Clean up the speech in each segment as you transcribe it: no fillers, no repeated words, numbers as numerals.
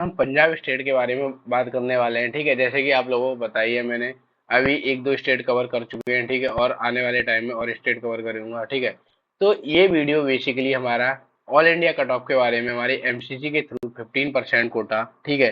हम पंजाब स्टेट के बारे में बात करने वाले हैं। ठीक है, जैसे कि आप लोगों को बताइए, मैंने अभी एक दो स्टेट कवर कर चुके हैं। ठीक है, और आने वाले टाइम में और स्टेट कवर करूंगा। ठीक है, तो ये वीडियो बेसिकली हमारा ऑल इंडिया कट ऑफ के बारे में, हमारी एमसीसी के थ्रू 15% कोटा। ठीक है,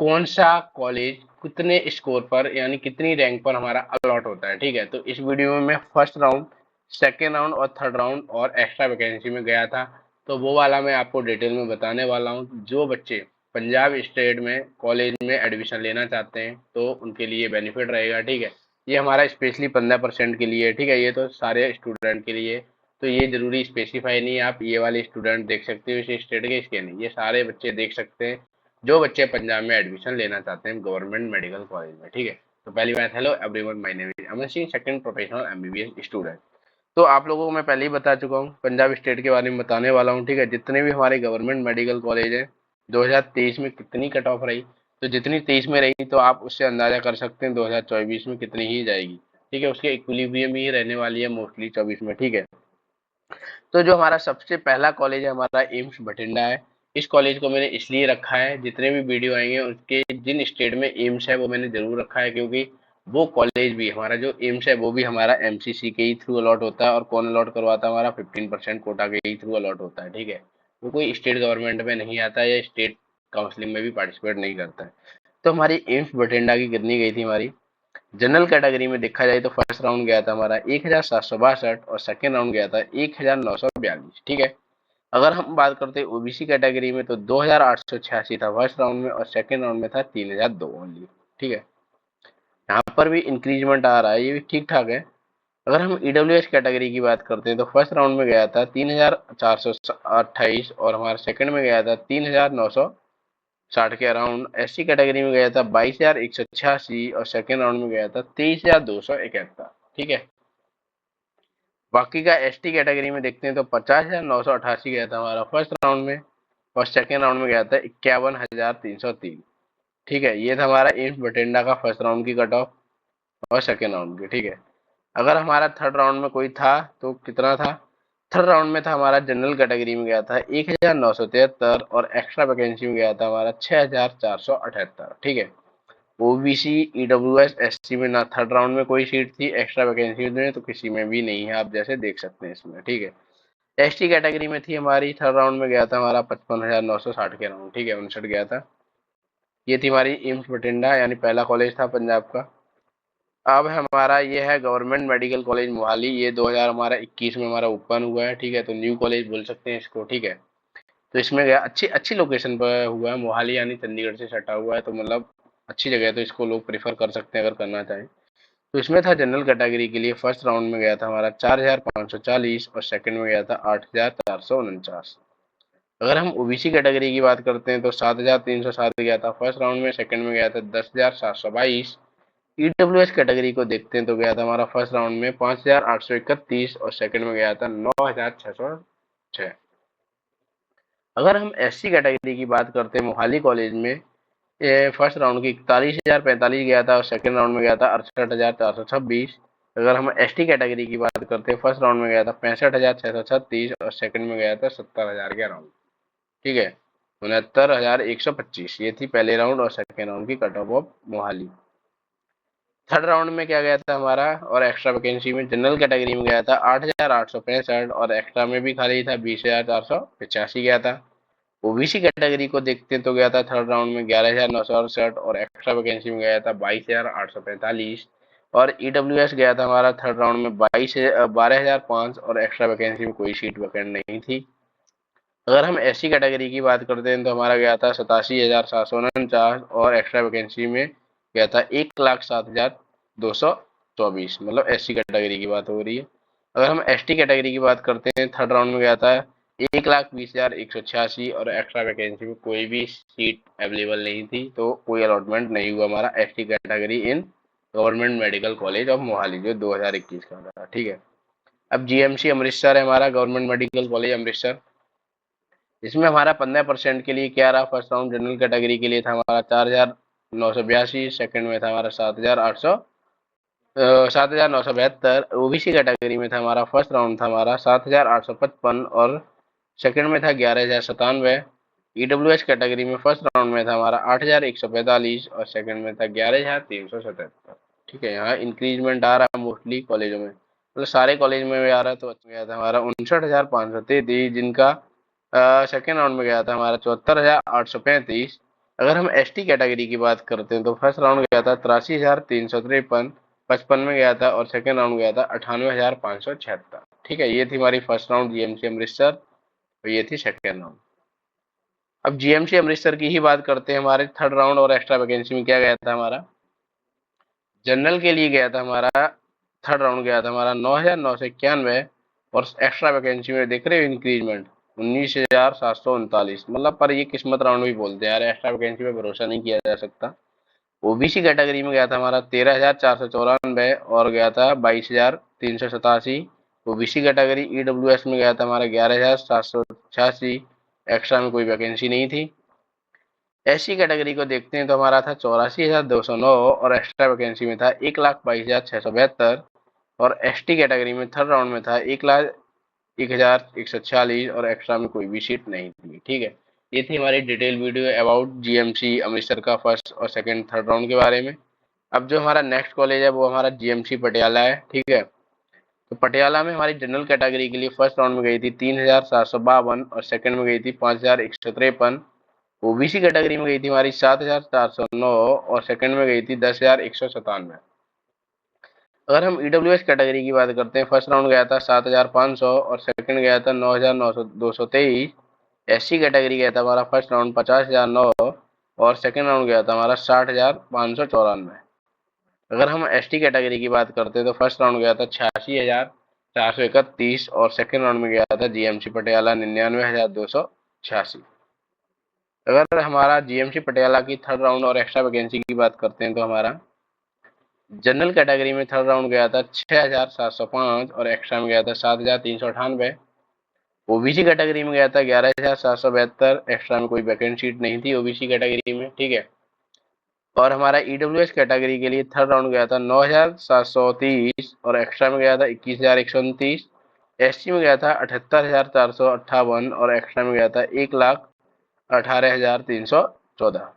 कौन सा कॉलेज कितने स्कोर पर यानी कितनी रैंक पर हमारा अलॉट होता है। ठीक है, तो इस वीडियो में मैं फर्स्ट राउंड, सेकेंड राउंड और थर्ड राउंड और एक्स्ट्रा वैकेंसी में गया था, तो वो वाला मैं आपको डिटेल में बताने वाला हूँ। जो बच्चे पंजाब स्टेट में कॉलेज में एडमिशन लेना चाहते हैं तो उनके लिए बेनिफिट रहेगा। ठीक है, ये हमारा स्पेशली 15% के लिए है। ठीक है, ये तो सारे स्टूडेंट के लिए, तो ये जरूरी स्पेसिफाई नहीं है आप ये वाले स्टूडेंट देख सकते हो इस स्टेट के, इसके नहीं, ये सारे बच्चे देख सकते हैं जो बच्चे पंजाब में एडमिशन लेना चाहते हैं गवर्नमेंट मेडिकल कॉलेज में। ठीक है, तो पहली बात, hello everyone, my name is Aman Singh, second professional MBBS student. तो आप लोगों को मैं पहले ही बता चुका हूँ, पंजाब स्टेट के बारे में बताने वाला हूँ। ठीक है, जितने भी हमारे गवर्नमेंट मेडिकल कॉलेज हैं 2023 में कितनी कट ऑफ रही, तो जितनी 23 में रही तो आप उससे अंदाजा कर सकते हैं 2024 में कितनी ही जाएगी। ठीक है, उसके इक्विलिब्रियम ही रहने वाली है मोस्टली 24 में। ठीक है, तो जो हमारा सबसे पहला कॉलेज है हमारा एम्स बठिंडा है। इस कॉलेज को मैंने इसलिए रखा है, जितने भी वीडियो आएंगे उसके जिन स्टेट में एम्स है वो मैंने जरूर रखा है, क्योंकि वो कॉलेज भी हमारा जो एम्स है वो भी हमारा एमसीसी के ही थ्रू अलॉट होता है। और कौन अलॉट करवाता है, हमारा 15% कोटा के ही थ्रू अलॉट होता है। ठीक है, वो कोई स्टेट गवर्नमेंट में नहीं आता है या स्टेट काउंसलिंग में भी पार्टिसिपेट नहीं करता है। तो हमारी एम्स बठिंडा की कितनी गई थी, हमारी जनरल कैटेगरी में देखा जाए तो फर्स्ट राउंड गया था हमारा 1762 और सेकेंड राउंड गया था 1942। ठीक है, अगर हम बात करते हैं ओबीसी कैटेगरी में तो 2886 था फर्स्ट राउंड में और सेकेंड राउंड में था 3002 ओनली। ठीक है, यहाँ पर भी इंक्रीजमेंट आ रहा है, ये भी ठीक ठाक है। अगर हम ईडब्ल्यूएस कैटेगरी की बात करते हैं तो फर्स्ट राउंड में गया था 3428 और हमारा सेकंड में गया था 3960 के अराउंड। एससी कैटेगरी में गया था 22186 और सेकेंड राउंड में गया था 23271। ठीक है, बाकी का एसटी कैटेगरी में देखते हैं तो 50988 गया था हमारा फर्स्ट राउंड में और सेकेंड राउंड में गया था 51303। ठीक है, ये था हमारा एम्स बठिंडा का फर्स्ट राउंड की कट ऑफ और सेकेंड राउंड की। ठीक है, अगर हमारा थर्ड राउंड में कोई था तो कितना था, थर्ड राउंड में था हमारा जनरल कैटेगरी में गया था 1973 और एक्स्ट्रा वैकेंसी में गया था हमारा 6478। ठीक है, ओबीसी ईडब्ल्यूएस एससी में ना थर्ड राउंड में कोई सीट थी, एक्स्ट्रा वैकेंसी में तो किसी में भी नहीं है, आप जैसे देख सकते हैं इसमें। ठीक है, एसटी कैटेगरी में थी हमारी, थर्ड राउंड में गया था हमारा 55,960 के राउंड। ठीक है, 59 गया था। ये थी हमारी एम्स बठिंडा यानी पहला कॉलेज था पंजाब का। अब हमारा ये है गवर्नमेंट मेडिकल कॉलेज मोहाली, ये 2000 हमारा 21 में हमारा ओपन हुआ है। ठीक है, तो न्यू कॉलेज बोल सकते हैं इसको। ठीक है, तो इसमें गया अच्छी अच्छी लोकेशन पर हुआ है, मोहाली यानी चंडीगढ़ से सटा हुआ है, तो मतलब अच्छी जगह है, तो इसको लोग प्रेफर कर सकते हैं अगर करना चाहें। तो इसमें था जनरल कैटेगरी के लिए फर्स्ट राउंड में गया था हमारा 4540 और सेकंड में गया था 8449। अगर हम ओबीसी कैटेगरी की बात करते हैं तो 7307 गया था फर्स्ट राउंड में, सेकंड में गया था 10722। ईडब्ल्यूएस कैटेगरी को देखते हैं तो गया था हमारा फर्स्ट राउंड में 5831 और सेकंड में गया था 9606। अगर हम एससी कैटेगरी की बात करते हैं मोहाली कॉलेज में, ये फर्स्ट राउंड की 41,045 गया था और सेकंड राउंड में गया था 68,426। अगर हम एसटी कैटेगरी की बात करते हैं, फर्स्ट राउंड में गया था 65,636 और सेकंड में गया था 70,000 के राउंड। ठीक है, 69,125, ये थी पहले राउंड और सेकंड राउंड की cut off of Mohali. Third round में क्या गया था हमारा, और एक्स्ट्रा वैकेंसी में जनरल कैटेगरी में गया था 8,865 और एक्स्ट्रा में भी खाली था 20,485 गया था। ओबीसी कैटेगरी को देखते हैं तो गया था थर्ड राउंड में 11,968 और एक्स्ट्रा वैकेंसी में गया था 22,845। और ईडब्ल्यूएस गया था हमारा थर्ड राउंड में 12,005 और एक्स्ट्रा वैकेंसी में कोई सीट वैकेंट नहीं थी। अगर हम एससी कैटेगरी की बात करते हैं तो हमारा गया था 87,749 और एक्स्ट्रा वैकेंसी में गया था 1,07,224, मतलब एससी कैटेगरी की बात हो रही है। अगर हम एसटी कैटेगरी की बात करते हैं, थर्ड राउंड में गया था 1,20,186 और एक्स्ट्रा वैकेंसी में कोई भी सीट अवेलेबल नहीं थी, तो कोई अलॉटमेंट नहीं हुआ हमारा ST category in government medical college of Mohali जो 2021 का था। ठीक है, अब जीएमसी अमृतसर है हमारा गवर्नमेंट मेडिकल कॉलेज अमृतसर। इसमें हमारा 15% के लिए क्या रहा, फर्स्ट राउंड जनरल कैटेगरी के लिए था हमारा 4,982, सेकंड में था हमारा 7,972। ओबीसी कैटेगरी में था हमारा फर्स्ट राउंड था हमारा 7,855 और सेकंड में था 11,097। ईडब्ल्यूएस कैटेगरी में फर्स्ट राउंड में था हमारा 8,145 और सेकंड में था 11,377। ठीक है, यहाँ इंक्रीजमेंट आ रहा है मोस्टली कॉलेजों में, मतलब सारे कॉलेज में भी आ रहा है। तो अच्छा गया था हमारा 59,533, जिनका सेकेंड राउंड में गया था हमारा 74,835। अगर हम एसटी कैटेगरी की बात करते हैं तो फर्स्ट राउंड गया था 83,353, 55 में गया था, और सेकेंड राउंड गया था 98,576। ठीक है, ये थी हमारी फर्स्ट राउंड जीएमसी अमृतसर, और ये थी सेकेंड राउंड। अब जीएमसी अमृतसर की ही बात करते हैं। हमारे थर्ड राउंड और एक्स्ट्रा वैकेंसी में क्या गया था हमारा, जनरल के लिए गया था हमारा, थर्ड राउंड गया था हमारा 9,991, और एक्स्ट्रा वैकेंसी में देख रहे हो इंक्रीजमेंट 19,739। मतलब पर ये किस्मत राउंड भी बोलते हैं यार, एक्स्ट्रा वैकेंसी पे भरोसा नहीं किया जा सकता। ओबीसी कैटेगरी में गया था हमारा 13,494, और गया था 22,387। ओबीसी कैटेगरी ईडब्ल्यूएस में गया था हमारा 11,786, एक्स्ट्रा में कोई वैकेंसी नहीं थी। एससी कैटेगरी को देखते हैं तो हमारा था 84,209, और एक्स्ट्रा वैकेंसी में था 1,22,672। और एसटी कैटेगरी में थर्ड राउंड में था 1,01,146, और एक्स्ट्रा में कोई भी सीट नहीं थी। ठीक है, ये थी हमारी detail video about GMC Amritsar का फर्स्ट और सेकंड थर्ड राउंड के बारे में। अब जो हमारा नेक्स्ट कॉलेज है वो हमारा जीएमसी पटियाला है। ठीक है, तो पटियाला में हमारी जनरल कैटेगरी के लिए फर्स्ट राउंड में गई थी 3,752, और सेकंड में गई थी 5,153। ओबीसी कैटेगरी में गई थी हमारी 7,409, और सेकंड में गई थी 10,197। अगर हम ईडब्ल्यूएस कैटेगरी की बात करते हैं, फर्स्ट राउंड गया था 7,500, और सेकंड गया था 9,223। एससी कैटेगरी गया था हमारा फर्स्ट राउंड 50,009, और सेकंड राउंड गया था हमारा 60,594। अगर हम एसटी कैटेगरी की बात करते हैं तो फर्स्ट राउंड गया था 86,431, और सेकंड राउंड में गया था जीएमसी पटियाला 99,286। अगर हमारा जीएमसी पटियाला की थर्ड राउंड और एक्स्ट्रा वैकेंसी की बात करते हैं तो हमारा जनरल कैटेगरी में थर्ड राउंड गया था 6,705, और एक्स्ट्रा में गया था 7,398। ओबीसी कैटेगरी में गया था 11,772, एक्स्ट्रा में कोई वैकेंट सीट नहीं थी ओबीसी कैटेगरी में। ठीक है, और हमारा ईडब्ल्यूएस कैटेगरी के लिए थर्ड राउंड गया था 9,730, और एक्स्ट्रा में गया था 21,129। एससी में गया था 78,458, और एक्स्ट्रा में गया था 1,18,314।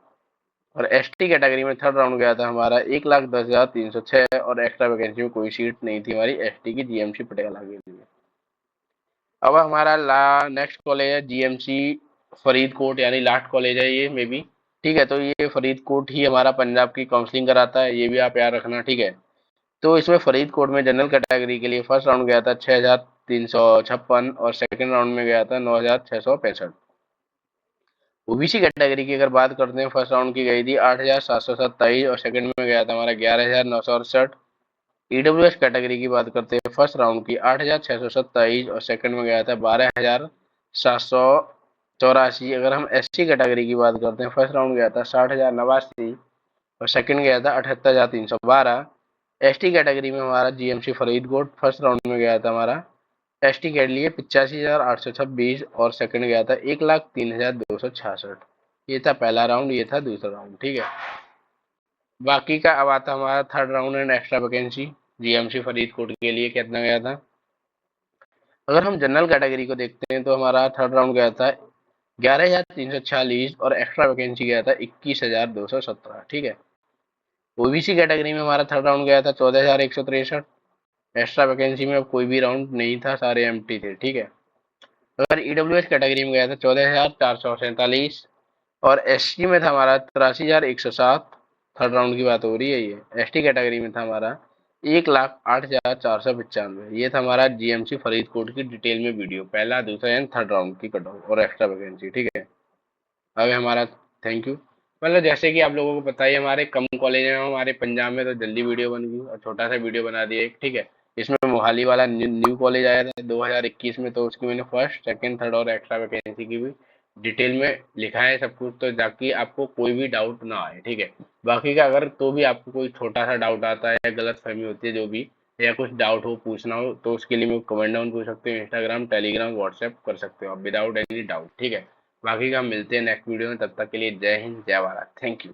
और एसटी कैटेगरी में थर्ड राउंड गया था हमारा 1,10,306, और एक्स्ट्रा वैकेंसी में कोई सीट नहीं थी हमारी एसटी की जीएमसी पटियाला के लिए। अब हमारा नेक्स्ट कॉलेज है जीएमसी फरीदकोट, यानी लास्ट कॉलेज है ये मे बी। ठीक है, तो ये फरीदकोट ही हमारा पंजाब की काउंसलिंग कराता है, ये भी आप याद रखना। ठीक है, तो इसमें फरीदकोट में जनरल कैटेगरी के लिए फर्स्ट राउंड गया था 6,356, और सेकंड राउंड में गया था 9,665। ओबीसी कैटेगरी की अगर बात करते हैं, फर्स्ट राउंड की गई थी 8,727, और सेकंड में गया था हमारा 11,968। ईडब्ल्यूएस कैटेगरी की बात करते हैं, फर्स्ट राउंड की 8,627, और सेकंड में गया था 12,784। अगर हम एससी कैटेगरी की बात करते हैं, फर्स्ट राउंड गया था 60,089, और सेकंड गया था 78,312। एसटी कैटेगरी में हमारा जीएमसी फरीदकोट फर्स्ट राउंड में गया था हमारा एसटी के लिए 85,826, और सेकंड गया था 1,03,266। ये था पहला राउंड, ये था दूसरा राउंड। ठीक है, बाकी का अब आता हमारा third round and extra vacancy GMC Faridkot के लिए कितना गया था। अगर हम जनरल कैटेगरी को देखते हैं तो हमारा थर्ड राउंड गया था 11,346, और एक्स्ट्रा वैकेंसी गया था 21,217। ठीक है, ओबीसी कैटेगरी में हमारा थर्ड राउंड गया था 14,163। एक्स्ट्रा वैकेंसी में अब कोई भी राउंड नहीं था, सारे एम्प्टी थे। ठीक है, अगर ईडब्ल्यूएस कैटेगरी में गया था 14,447, और एसटी में था हमारा 83,107। थर्ड राउंड की बात हो रही है, ये एसटी कैटेगरी में था हमारा 1,08,495। ये था हमारा जीएमसी फरीदकोट की डिटेल में वीडियो, पहला दूसरा एंड थर्ड राउंड की कट ऑफ और एक्स्ट्रा वैकेंसी। ठीक है, अब हमारा थैंक यू। मतलब जैसे कि आप लोगों को पता ही है, हमारे कम कॉलेज हैं हमारे पंजाब में, तो जल्दी वीडियो बन गई और छोटा सा वीडियो बना दिया एक। ठीक है, इसमें मोहाली वाला न्यू कॉलेज आया था 2021 में, तो उसकी मैंने फर्स्ट सेकंड थर्ड और एक्स्ट्रा वैकेंसी की भी डिटेल में लिखा है सब कुछ, तो ताकि आपको कोई भी डाउट ना आए। ठीक है, बाकी का अगर तो भी आपको कोई छोटा सा डाउट आता है या गलत फहमी होती है जो भी, या कुछ डाउट हो पूछना हो, तो उसके लिए मैं कमेंट डाउन पूछ सकते हो, इंस्टाग्राम टेलीग्राम व्हाट्सएप कर सकते हो आप विदाउट एनी डाउट। ठीक है, बाकी का मिलते हैं नेक्स्ट वीडियो में, तब तक के लिए जय हिंद जय भारत, थैंक यू।